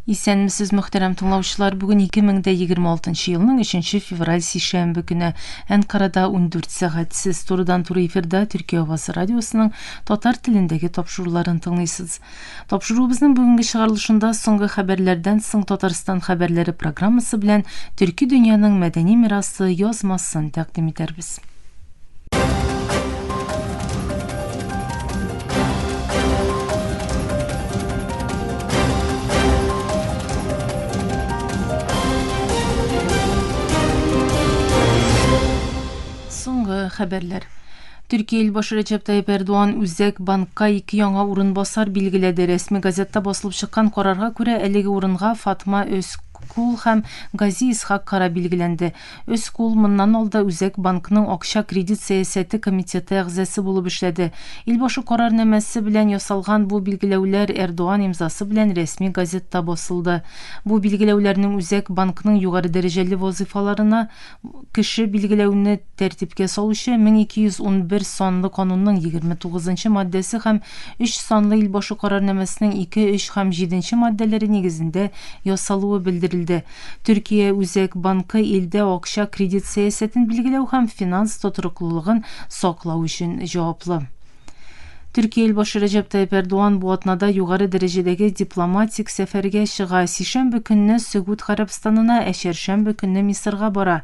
Исәнмесез, мөхтәрәм тыңлаучылар, бүген 2026 елның 3 февраль сейшәмбе көне Әнкарада 14 сәгатьсез турыдан-туры эфирда Төркия Авасы радиосының татар телендәге тапшыруларын тыңлыйсыз. Тапшыруыбызның бүгенге чыгарылышында соңгы хәбәрләрдән соң Татарстан хәбәрләре программасы белән төрки дөньяның мәдәни мирасы язмасын тәкъдим итәрбез. Соңгы хәбәрләр. Төркия илбашы Рәҗәп Тайип Эрдоган Үзәк банкка 2 яңа урынбасар билгеләде. Рәсми газетта басылып чыккан карарга күрә әлеге урынга Фатма Өзкул һәм Гази Исхак Кара билгеләнде. Өзкул моннан алда Үзәк банкның акча кредит сәясәте комитеты әгъзасы булып эшләде. Илбашы карарнамәсе белән ясалган бу билгеләүләр Эрдоган имзасы белән рәсми газетта басылды. Бу билгеләүләрнең Үзәк банкның югары дәрәҗәле вазифаларына кеше билгеләүне тәртипкә салучы 1211 санлы канунның 29 маддәсе һәм 3 санлы илбашы карарнамәсенең 2, 3 һәм 7 маддәләре нигезендә ясалуы белдерелде. Төркия Үзәк банкы илдә акча кредит сәясәтен билгеләү һәм финанс тотрыклылыгын саклау өчен җаваплы. Төркия илбашы Рәҗәп Тайип Эрдоган бу атнада югары дәрәҗәдәге дипломатик сәфәргә чыга. Сишәмбе көнне Сөгүд Гарәбстанына, ә чәршәмбе көнне Мисырга бара.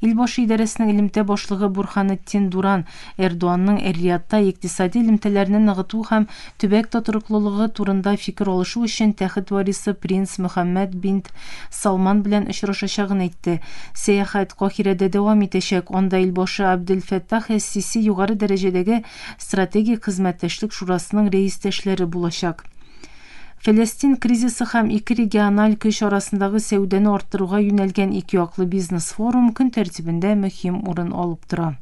Илбашы идарәсенең элемтә башлыгы Бурханыттин Дуран Эрдоганның Эр-Риядта икътисади элемтәләрне ныгыту һәм төбәк тотрыклылыгы турында фикер алышу өчен тәхет варисы принц Мөхәммәд бин Салман белән очрашачагын әйтте. Сәяхәт Каһирәдә дәвам итәчәк. Анда илбашы Абделфәттах әс-Сиси югары дәрәҗәдәге стратегик хезмәттәшлек шурасының рәистәшләре булачак. Фәләстин кризисы һәм ике региональ көч арасындагы сәүдәне арттыруга юнәлгән ике яклы бизнес форум көн тәртибендә мөһим урын алып тора.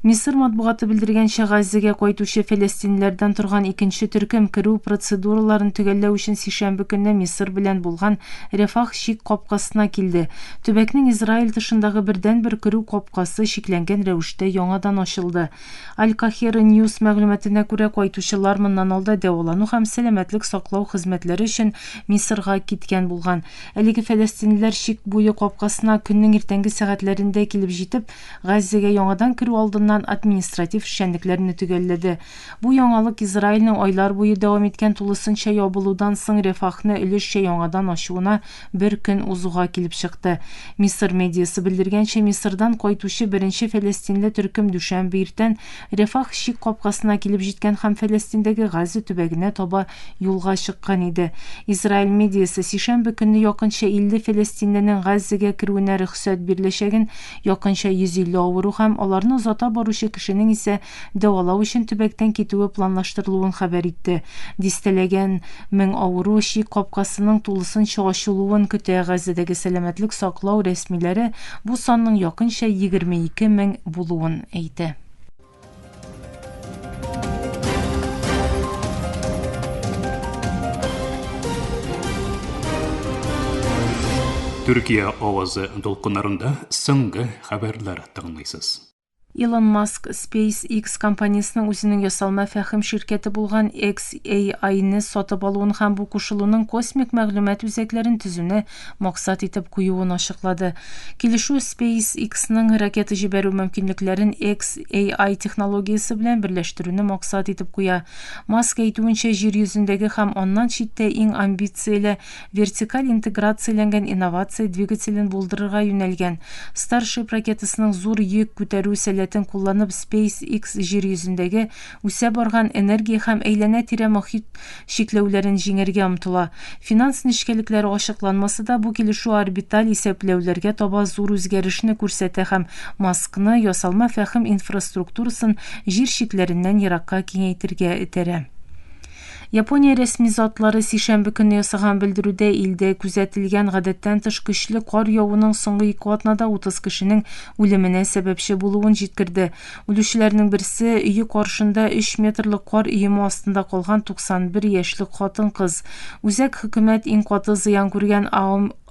Мисыр матбугаты белдергәнчә, Газзага кайтучы фәләстинләрдән торган икенче төркем керү процедураларын төгәлләү өчен сишәмбе көнне Мисыр белән булган Рәфах шик капкасына килде. Төбәкнең Израиль тышындагы бердән-бер керү капкасы шикләнгән рәвештә яңадан ачылды. Аль-Кахира Ньюс мәгълүматына күрә, кайтучылар моннан алда дәвалану һәм сәламәтлек саклау хезмәтләре өчен Мисырга киткән булган. Әлеге фәләстинләр шик буе капкасына көннең иртәнге сәгатьләрендә килеп җитеп, Газзага яңадан керү алдыннан административ эшчәнлекләрне төгәлләде. Бу яңалык Израильнең айлар буе дәвам иткән тулысынча ябылудан соң Рәфахны өлешчә яңадан ачуына бер көн узуга килеп чыкты. Мисыр медиасы белдергәнчә, Мисырдан кайтучы беренче фәләстинле төркем дүшәмбе иртән Рәфах шик капкасына килеп җиткән һәм Фәләстиндәге Газа төбәгенә таба юлга чыккан иде. Израиль медиасы сишәмбе көнне якынча 50 фәләстинленең Газзага керүенә рөхсәт биреләчәген, якынча 150 авыру һәм аларны озата баручы кешенең исә дәвалау өчен төбәктән китүе планлаштырылуын хәбәр итте. Дистәләгән мең авыру шик капкасының тулысынча ачылуын көтә. Газадагы сәламәтлек саклау рәсмиләре бу санның якынча 22 мең булуын әйтә. Төркия авазы долкыннарында соңгы хәбәрләр тыңлыйсыз. Илон Маск SpaceX компаниясының үзенең ясалма фәһем ширкәте булган XAI-ны сатып алуын һәм бу кушылуның космик мәгълүмат үзәкләрен төзүне максат итеп куюын ачыклады. Килешү SpaceX-ның ракета җибәрү мөмкинлекләрен XAI технологиясе белән берләштерүне максат итеп куя. Маск әйтүенчә, җир йөзендәге һәм аннан читтә иң амбицияле вертикаль интеграцияләнгән инновация двигателен булдырырга юнәлгән. Starship ракетасының зур йөк күтәрү кулланып SpaceX җир йөзендәге үсә барган энергия һәм әйләнә-тирә мохит шикләүләрен җиңәргә омтыла. Финанс нечкәлекләре ачыкланмасы да бу килешү орбиталь исәпләүләргә таба зур үзгәрешне күрсәтә һәм Маскны ясалма фәһем инфраструктурасын җир шикләреннән еракка киңәйтергә этәрә. Япония рәсми затлары сишәмбе көнне ясаган белдерүдә илдә күзәтелгән гадәттән тыш көчле кар явуның соңгы 2 атнада 30 кешенең үлеменә сәбәпче булуын җиткерде. Үлүчеләрнең берсе өе каршында 3 метрлык кар өеме астында калган 91 яшьлек хатын-кыз. Үзәк хөкүмәт иң каты зыян күргән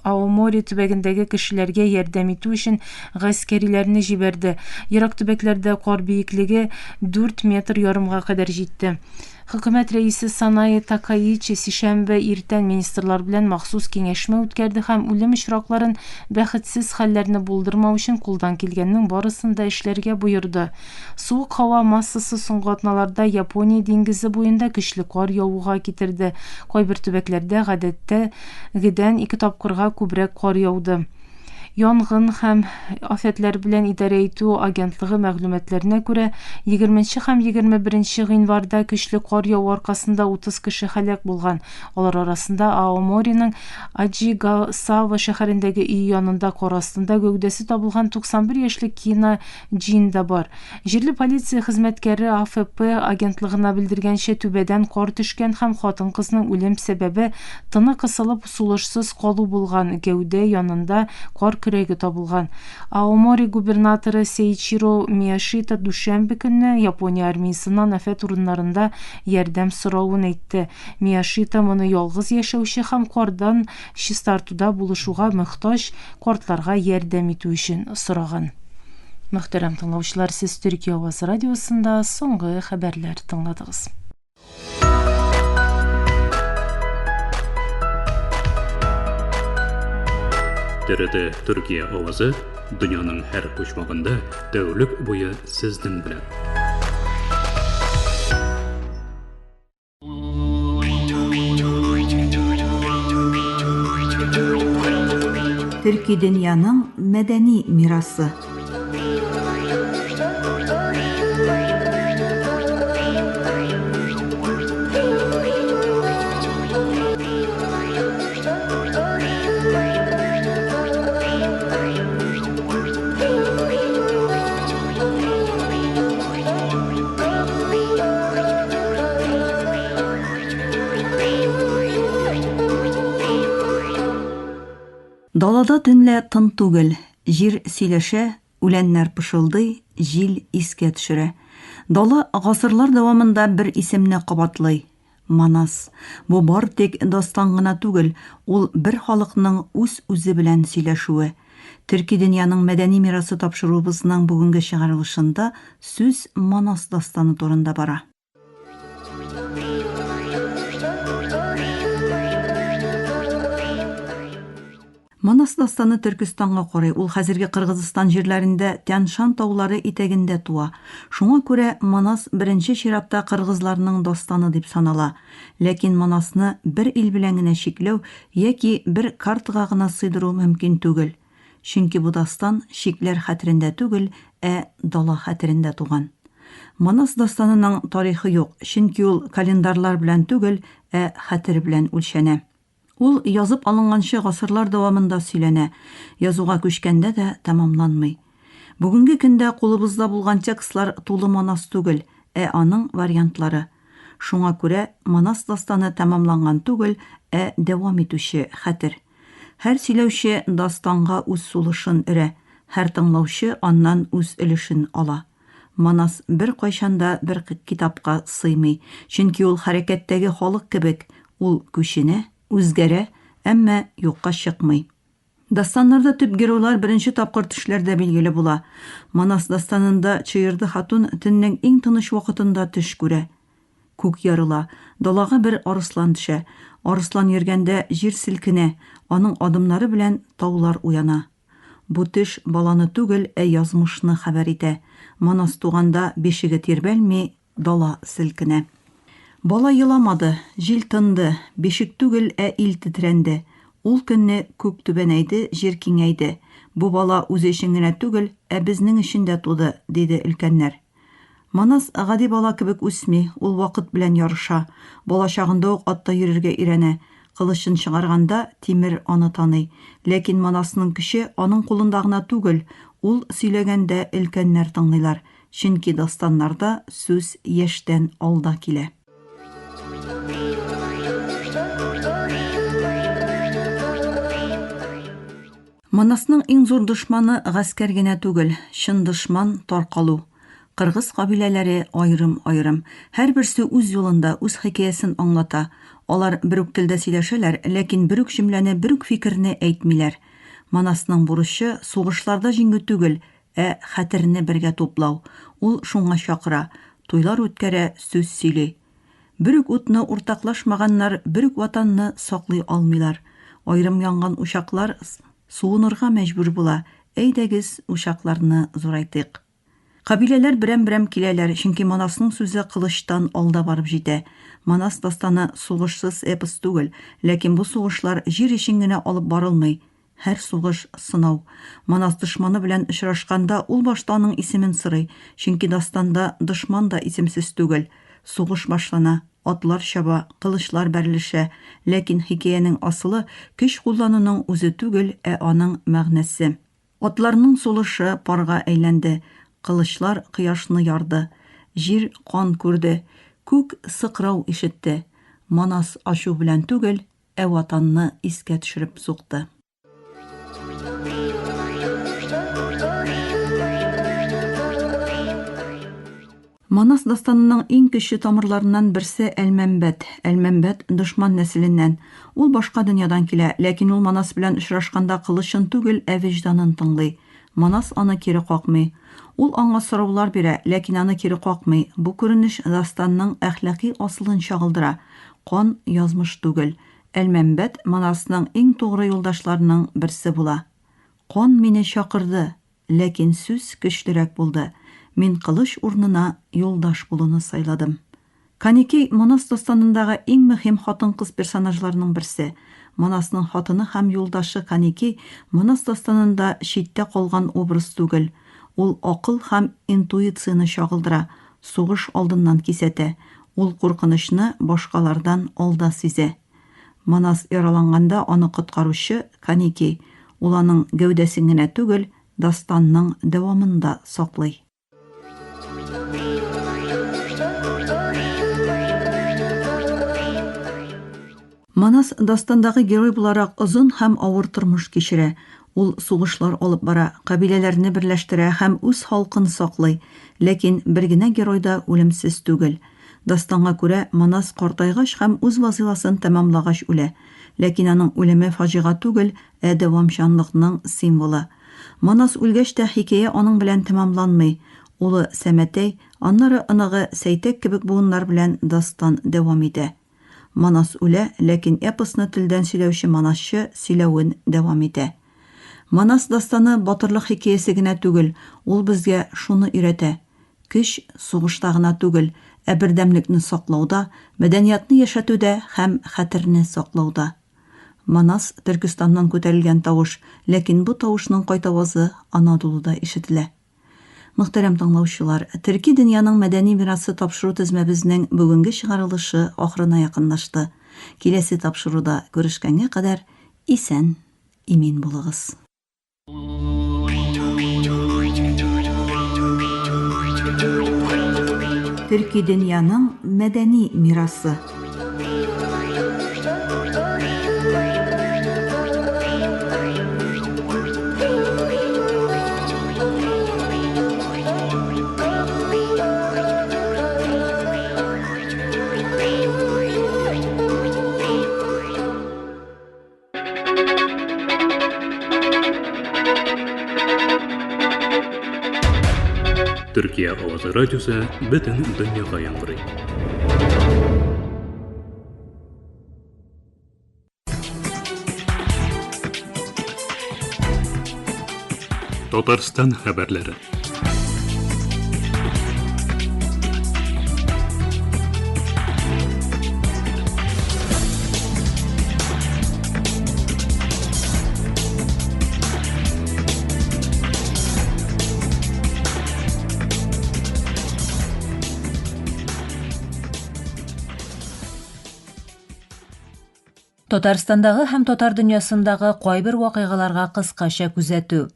Аомори төбәгендәге кешеләргә ярдәм итү өчен гаскәриләрне җибәрде. Ерак төбәкләрдә кар биеклеге 4,5 метрга кадәр җитте. Хөкүмәт рәисе Санаи Такаичи сишәмбе иртән министрлар белән махсус киңәшмә үткәрде һәм үлем очракларын, бәхетсез хәлләрне булдырмау өчен кулдан килгәннең барысын да эшләргә боерды. Суык һава массасы соңгы атналарда Япония диңгезе буенда көчле кар явуга китерде. Кайбер төбәкләрдә гадәттәгедән 2 тапкырга күбрәк кар яуды. Янгын һәм афәтләр белән идарә итү агентлыгы мәгълүматларына күрә, 20 һәм 21 гыйнварда көчле кар яву аркасында 30 кеше һәлак булган. Алар арасында Аомориның Аджигасава шәһәрендәге өй янында кар астында гәүдәсе табылган 91 яшьлек Кина Джин да бар. Җирле полиция хезмәткәре АФП агентлыгына белдергәнчә, түбәдән кар төшкән һәм хатын-кызның үлем сәбәбе тыны кысылып сулышсыз калу булган. Гәүдә янында кар көрәге табылган. Аомори губернаторы Сейчиро Мияшита дүшәмбе көнне Япония армиясыннан афәт урыннарында ярдәм соравын әйтте. Мияшита моны ялгыз яшәүче һәм кардан чистартуда булышуга мохтаҗ картларга ярдәм итү өчен сораган. Мөхтәрәм тыңлаучылар, сез Төркия Авазы радиосында соңгы хәбәрләр тыңладыгыз. TRT Türkiye Ovazı dünyanın her köşmağında tәүлек буе сезнең белән. Төрки дөньяның мәдәни мирасы. Далада төнлә тын түгел, җир сөйләшә, үләннәр пышылдый, җил искә төшерә. Дала гасырлар дәвамында бер исемне кабатлый. Манас. Бу бар тик дастан гына түгел, ул бер халыкның үз-үзе белән сөйләшүе. Төрки дөньяның мәдәни мирасы тапшыруыбызның бүгенге чыгарылышында сүз Манас дастаны турында бара. Манас дастаны Төркстанга карый. Ул хәзерге Кыргызстан җирләрендә Тянь-Шан таулары итәгендә туа. Шуңа күрә Манас беренче чиратта кыргызларның дастаны дип санала. Ләкин Манасны бер ил белән генә чикләү яки бер картага гына сыйдыру мөмкин түгел. Чөнки бу дастан чикләр хәтерендә түгел, дала хәтерендә туган. Манас дастанының тарихы юк, чөнки ул календарлар белән түгел, хәтер белән үлчәнә. Ул язып алынганчы гасырлар дәвамында сөйләнә, язуга күчкәндә дә тәмамланмый. Бүгенге көндә кулыбызда булган текстлар тулы Манас түгел, аның вариантлары. Шуңа күрә Манас дастаны тәмамланган түгел, дәвам итүче хәтер. Һәр сөйләүче дастанга үз сулышын өрә, һәр тыңлаучы аннан үз өлешен ала. Манас бер кайчанда бер китапка сыймый, чөнки ул хәрәкәттәге халык кебек, ул күченә, үзгәрә, әмма юкка чыкмый. Дастаннарда төп геройлар беренче тапкыр төшләрдә билгеле була. Манас дастанында Чыйырды хатун төннең иң тыныч вакытында төш күрә. Күк ярыла, далага бер арыслан төшә. Арыслан йөргәндә җир селкенә, аның адымнары белән таулар уяна. Бу төш баланы түгел, язмышны хәбәр итә. Манас туганда бишеге тирбәлми, дала селкенә. Бала еламады, җил тынды, бишек түгел, ил тетрәнде. Ул көнне күк түбәнәйде, җир киңәйде. Бу бала үз өчен генә түгел, безнең өчен дә туды, диде өлкәннәр. Манас гади бала кебек үсми, ул вакыт белән ярыша. Бала чагында ук атта йөрергә өйрәнә. Кылычын чыгарганда тимер аны таный. Ләкин Манасның көче аның кулында гына түгел, ул сөйләгәндә өлкәннәр тыңлыйлар. Чөнки дастаннарда сүз яшьтән алда килә. Манасның иң зур дошманы гаскәр генә түгел, чын дошман таркалу. Кыргыз кабиләләре айрым-айрым. Һәрберсе үз юлында үз хикәясен аңлата. Алар бер үк телдә сөйләшәләр, ләкин бер үк җөмләне, бер үк фикерне әйтмиләр. Манасның бурычы сугышларда җиңү түгел, хәтерне бергә туплау. Ул шуңа чакыра, туйлар үткәрә, сүз сөйли. Бүрек утны уртаклашмаганнар бүрек ватанны саклый алмыйлар. Айрым янган ушаклар суынырга мәҗбүр була. Әйдәгез ушакларны зурайтыйк. Кабиләләр берәм-берәм киләләр, чөнки Манасның сүзе кылычтан алда барып җитә. Манас дастаны сугышсыз эпос түгел, ләкин бу сугышлар җир өчен генә алып барылмый. Һәр сугыш сынау. Манас дошманы белән очрашканда ул башта аның исемен сорый, чөнки дастанда дошман да исемсез түгел. Сугыш башлана, атлар чаба, кылычлар бәрелешә, ләкин хикәянең асылы көч куллануның үзе түгел, аның мәгънәсе. Атларның сулышы парга әйләнде. Кылычлар кояшны ярды. Җир кан күрде. Күк сыкрау ишетте. Манас ашу белән түгел, ватанны искә төшереп сукты. Манас дастанының иң көчле тамырларыннан берсе Әлмәмбәт. Әлмәмбәт дошман нәселеннән. Ул башка дөньядан килә, ләкин ул Манас белән очрашканда кылычын түгел, вөҗданын тыңлый. Манас аны кире какмый. Ул аңа сораулар бирә, ләкин аны кире какмый. Бу күренеш дастанның әхлакый асылын чагылдыра. Кан язмыш түгел. Әлмәмбәт Манасның иң тугры юлдашларының берсе була. Кан мине чакырды, ләкин сүз көчлерәк булды. Мин кылыч урнына юлдаш булуны сайладым. Каникей Манас дастанындагы иң мөһим хатын-кыз персонажларының берсе. Манасның хатыны һәм юлдашы Каникей Манас дастанында читтә калган образ түгел. Ул акыл һәм интуицияны чагылдыра, сугыш алдыннан кисәтә. Ул куркынычны башкалардан алда сизә. Манас яраланганда аны коткаручы Каникей. Ул аның гәүдәсен генә түгел, дастанның дәвамында саклый. Манас дастандагы герой буларак озын һәм авыр тормыш кичерә. Ул сугышлар алып бара, кабиләләрне берләштерә һәм үз халкын саклый, ләкин бер генә герой да үлемсез түгел. Дастанга күрә Манас картайгач һәм үз вазифасын тәмамлагач үлә, ләкин аның үлеме фаҗига түгел, дәвамчанлыкның символы. Манас үлгәч тә хикәя аның белән тәмамланмый. Улы Сәмәтәй, аннары оныгы Сәйтәк кебек буыннар белән дастан дәвам итә. Манас үлә, ләкин эпосны телдән сөйләүче Манасчы сөйләвен дәвам итә. Манас дастаны батырлык хикәясе генә түгел, ул безгә шуны өйрәтә. Көч сугышта гына түгел, бердәмлекне саклауда, мәдәниятны яшәтүдә һәм хәтерне саклауда. Манас Төркстаннан күтәрелгән тавыш, ләкин бу тавышның кайтавазы Анадолуда ишетелә. Мөхтәрәм тыңлаучылар, Төрки дөньяның мәдәни мирасы тапшыру тезмәбезнең бүгенге чыгарылышы ахырына якынлашты. Киләсе тапшыруда күрешкәнгә кадәр исән, имин булыгыз. Төрки дөньяның мәдәни мирасы. Төркия авазы радиосы бөтен дөньяга яңгырый. Татарстан хәбәрләре. Татарстандагы һәм татар дөньясындагы кайбер вакыйгаларга кыскача күзәтү.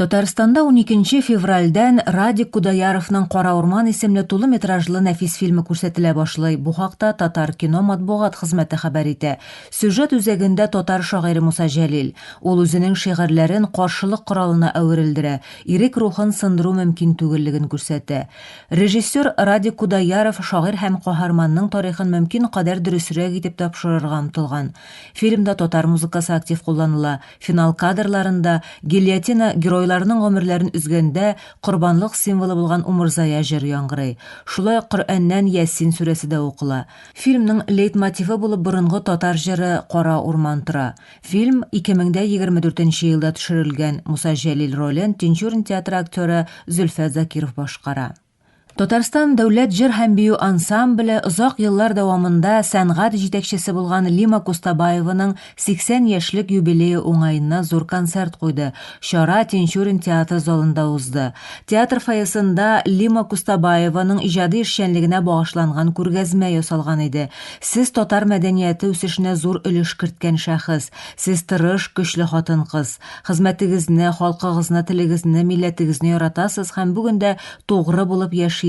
Татарстанда 12 февральдән Радик Кудаяровның «Кара урман» исемле тулы метражлы нәфис фильмы күрсәтелә башлый. Бу хакта Татар кино матбугат хезмәте хәбәр итә. Сюжет үзәгендә татар шагыйре Муса Җәлил. Ул үзенең шигырьләрен каршылык коралына әверелдерә, ирек рухын сындыру мөмкин түгеллеген күрсәтә. Режиссер Радик Кудаяров шагыйрь һәм каһарманның тарихын мөмкин кадәр дөресрәк итеп тапшырырга омтылган. Фильмда татар музыкасы актив кулланыла. Финал кадрларында гильотина геройлар балаларның гомерләрен үзгәндә корбанлык символы булган Умурзая җыры яңгырый. Шулай Коръәннән Ясин сүрәсе дә укыла. Фильмның лейтмотивы булып борынгы татар җыры Кара урман тора. Фильм 2024 елда төшерелгән. Муса Җәлил ролен Тинчурин театры актеры Зөлфә Закиров башкара. Татарстан дәүләт җыр һәм бию ансамбле озак еллар дәвамында сәнгать җитәкчесе булган Лима Кустабаеваның 80 яшьлек юбилее уңаенна зур концерт куйды. Чара Тинчурин театр залында узды. Театр фойесында Лима Кустабаеваның иҗади эшчәнлегенә багышланган күргәзмә ясалган иде. Сез татар мәдәнияте үсешенә зур өлеш керткән шәхес. Сез тырыш, көчле хатын-кыз. Хезмәтегезне, халкыгызны, телегезне, милләтегезне яратасыз һәм бүген дә тугры булып яшисез.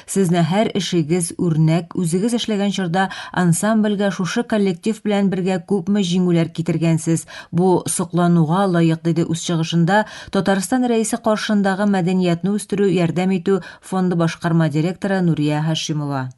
Сезне һәр эшегез үрнәк, үзегез эшләгән чорда ансамбльгә шушы коллектив белән бергә күпме җиңүләр китергәнсез. Бу соклануга лаек диде үз чыгышында Татарстан рәисе каршындагы мәдәниятне үстерү, ярдәм итү фонды башкарма директоры Нурия Хашимова.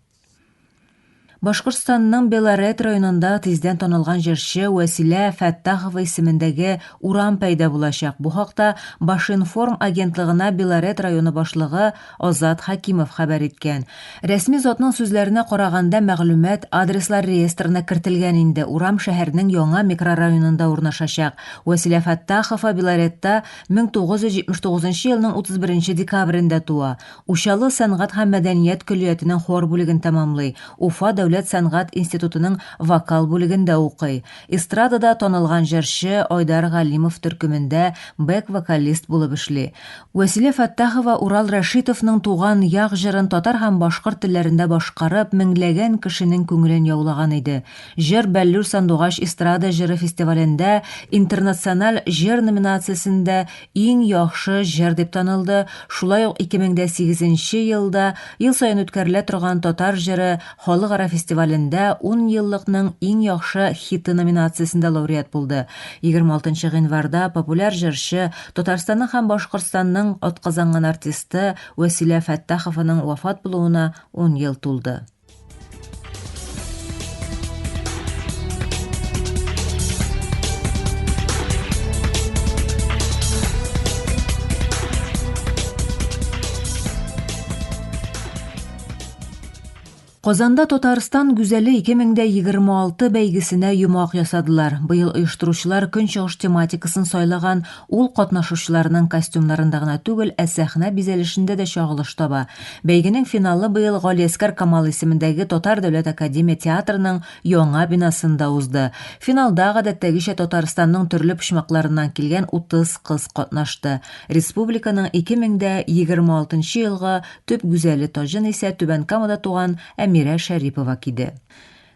Башкортстанның Белорет районында тиздән танылган җырчы Вәсилә Фәттахова исемендәге урам пәйда булачак. Бу хакта Башинформ агентлыгына Белорет районы башлыгы Азат Хакимов хәбәр иткән. Рәсми затның сүзләренә караганда мәгълүмат адреслар реестрына кертелгән инде. Урам шәһәрнең яңа микрорайонында урнашачак. Вәсилә Фәттахова Белоретта 1979 елның 31 декабрендә туа. Ушалы сәнгать һәм мәдәният көллиятенең хор бүлеген тәмамлый. Уфа Дәүләт сәнгать институтының вокал бүлегендә укый. Эстрадада танылган җырчы Айдар Галимов төркемендә бэк-вокалист булып эшли. Вәсилә Фәттахова Урал Рәшитовның туган як җырын татар һәм башкорт телләрендә башкарып, меңләгән кешенең күңелен яулаган иде. Җыр Бәллүр Сандугач эстрада җыры фестивалендә интернациональ җыр номинациясендә иң яхшы җыр дип танылды. Шулай ук 2008 елда ел саен үткәрелә торган татар җыры халыкара фестивалендә 10 еллыкның иң яхшы хиты номинациясендә лауреат булды. 26 гыйнварда популяр җырчы Татарстанның һәм Башкортстанның атказанган артисты Вәсилә Фәттахованың вафат булуына 10 ел тулды. Казанда Татарстан гүзәле 2026 бәйгесенә йомак ясадылар. Быел оештыручылар көнчыгыш тематикасын сайлаган, ул катнашучыларның костюмнарында гына түгел, ә сәхнә бизәлешендә дә чагылыш таба. Бәйгенең финалы быел Галиәскәр Камал исемендәге Татар дәүләт академия театрының яңа бинасында узды. Финалда гадәттәгечә Татарстанның төрле почмакларыннан килгән 30 кыз катнашты. Республиканың 2026 елга төп гүзәле тажын исә Түбән Камада туган Мира Шәрипова киде.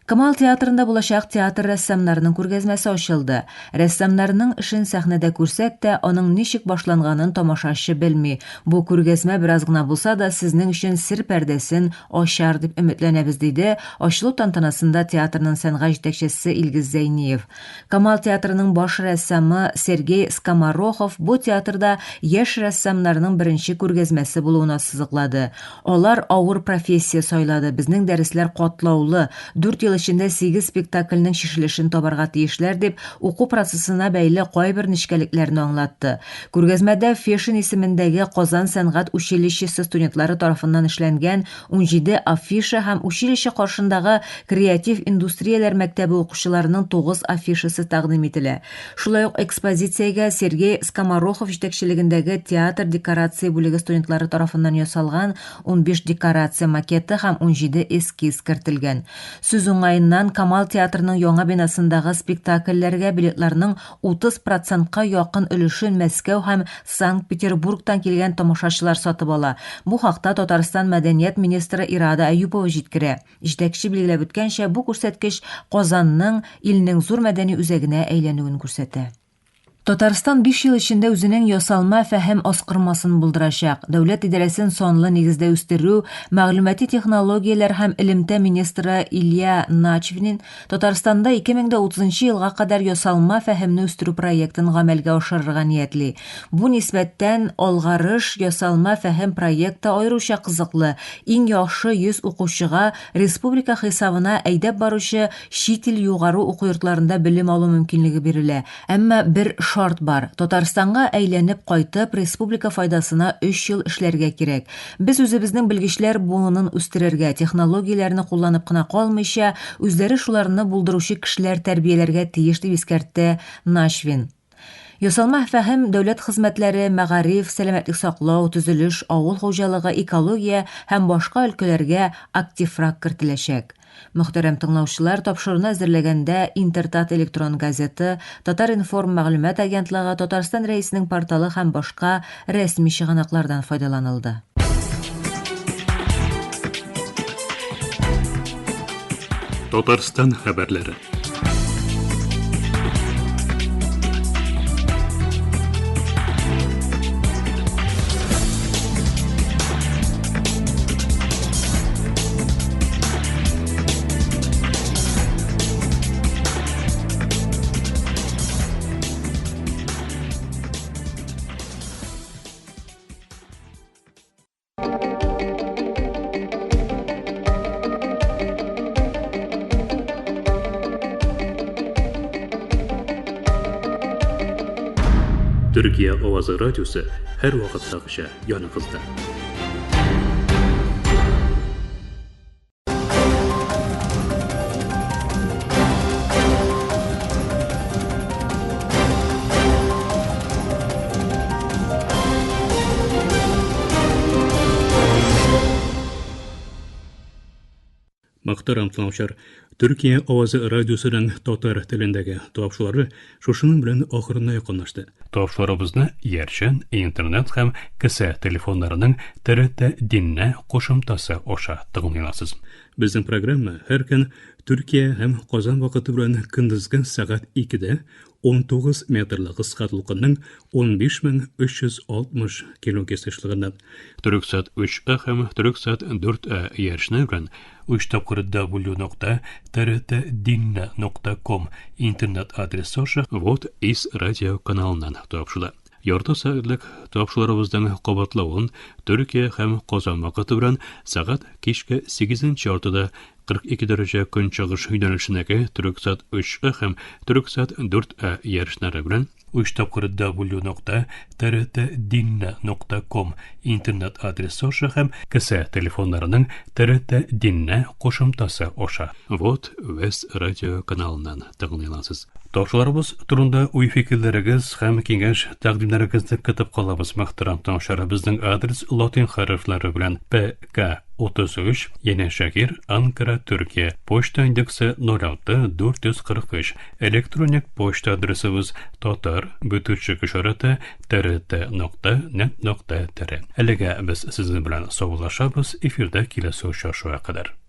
Камал театрында булачак театр рәссамнарының күргәзмәсе ачылды. Рәссамнарның эшен сәхнәдә күрсәк тә, аның ничек башланганын тамашачы белми. Бу күргәзмә бераз гына булса да сезнең өчен сер пәрдәсен ачар дип өметләнәбез, диде ачылу тантанасында театрның сәнгать җитәкчесе Илгиз Зәйниев. Камал театрының баш рәссамы Сергей Скоморохов бу театрда яшь рәссамнарның беренче күргәзмәсе булуына сызыклады. Алар авыр профессия сайлады. Безнең дәресләр катлаулы. 4 ел эчендә 8 спектакльнең шишелешен табарга тиешләр дип уку процессына бәйле кайбер нечкәлекләрне аңлатты. Күргәзмәдә Фешин исемендәге Казан сәнгать училищесы студентлары тарафыннан эшләнгән 17 афиша һәм училище каршындагы креатив индустрияләр мәктәбе укучыларының 9 афишасы тәкъдим ителә. Шулай ук экспозициягә Сергей Скоморохов җитәкчелегендәге театр декорация бүлеге студентлары тарафыннан ясалган 15 декорация макеты һәм 17 эскиз кертелгән. Сүз уңайыннан Камал театрының яңа бинасындагы спектакльләргә билетларның 30%-ка якын өлешен Мәскәү һәм Санкт-Петербургтан килгән тамашачылар сатып ала. Бу хакта Татарстан мәдәният министры Ирада Әюпова җиткерә. Җитәкче билгеләп үткәнчә, бу күрсәткеч Казанның илнең зур мәдәни үзәгенә әйләнүен күрсәтә. Татарстан 5 ел эчендә үзенең ясалма фәһем аскырмасын булдырачак. Дәүләт идарәсен санлы нигездә үстерү, мәгълүмати технологияләр һәм элемтә министры Илья Начвин Татарстанда 2030 елга кадәр ясалма фәһемне үстерү проектын гамәлгә ашырырга ниятли. Бу нисбәттән алгарыш ясалма фәһем проекты аеруча кызыклы. Иң яхшы 100 укучыга республика хисабына әйдәп баручы чит ил югары уку йортларында белем алу мөмкинлеге бирелә. Әмма бер шарт бар. Татарстанга әйләнеп кайтып, республика файдасына 3 ел эшләргә кирәк. Без үзебезнең белгечләр буынын үстерергә, технологияләрне кулланып кына калмыйча, үзләре шуларны булдыручы кешеләр тәрбияләргә тиеш дип искәртте Нашвин. Ясалма фәһем дәүләт хезмәтләре, мәгариф, сәламәтлек саклау, төзелеш, авыл хуҗалыгы, экология һәм башка өлкәләргә активрак кертеләчәк. Мөхтәрәм тыңлаучылар, тапшыруны әзерләгәндә Интертат электрон газеты, Татар-информ мәгълүмат агентлыгы, Татарстан рәисенең порталы һәм башка рәсми чыганаклардан файдаланылды. Татарстан хәбәрләре. Türkiye Ovazı Radyosu her vaqtdagıcha yanıqızda. Мөхтәрәм тыңлаучылар, Türkiye Ovazı Radyosu'nun Tatar tilindəgi topşuları şuşunun bilen ahırına yakınlaştı. Topşularımızda yerçen, internet hem kısa telefonlarının TRT dinle qoşumtası oşa tığınılasız. Bizim programma her gün Türkiye hem Qozan vaqti bilen gündüzgü saat 2'de 19 metrli qısqatlıqının 15.360 km/s Türksat 3A hem Türksat 4A yerçine bilen www.trtdinna.com internet adresi oşa vot is radio kanalından topşula. Ярты сәгатьлек тапшырабыздан кабатлавын Төркия һәм Казан вакыты белән сәгать кичке 8:40 42 дәрәҗә көнчыгыш юнәлешендәге Түрксат 3 һәм Түрксат 4 ярышлары белән www.trtdinna.com интернет адресы аша һәм кесә телефоннарының TRT Dinna кушымтасы аша. Вот Вест радио каналыннан тыңлыйларсыз. Тапшырабыз турында уй-фикерләрегез һәм киңәш тәкъдимнәрегезне көтеп калабыз. Мөхтәрәм тыңлаучылар, безнең адрес латин хәрефләре белән PK 33 Yeni Şehir, Ankara, Türkiye. Poçta indeksi 06443. Elektronik poçta adresimiz tatar_trt.net.tr. Әлегә без сезнең белән саулашабыз. Эфирдә киләсе очрашуга кадәр.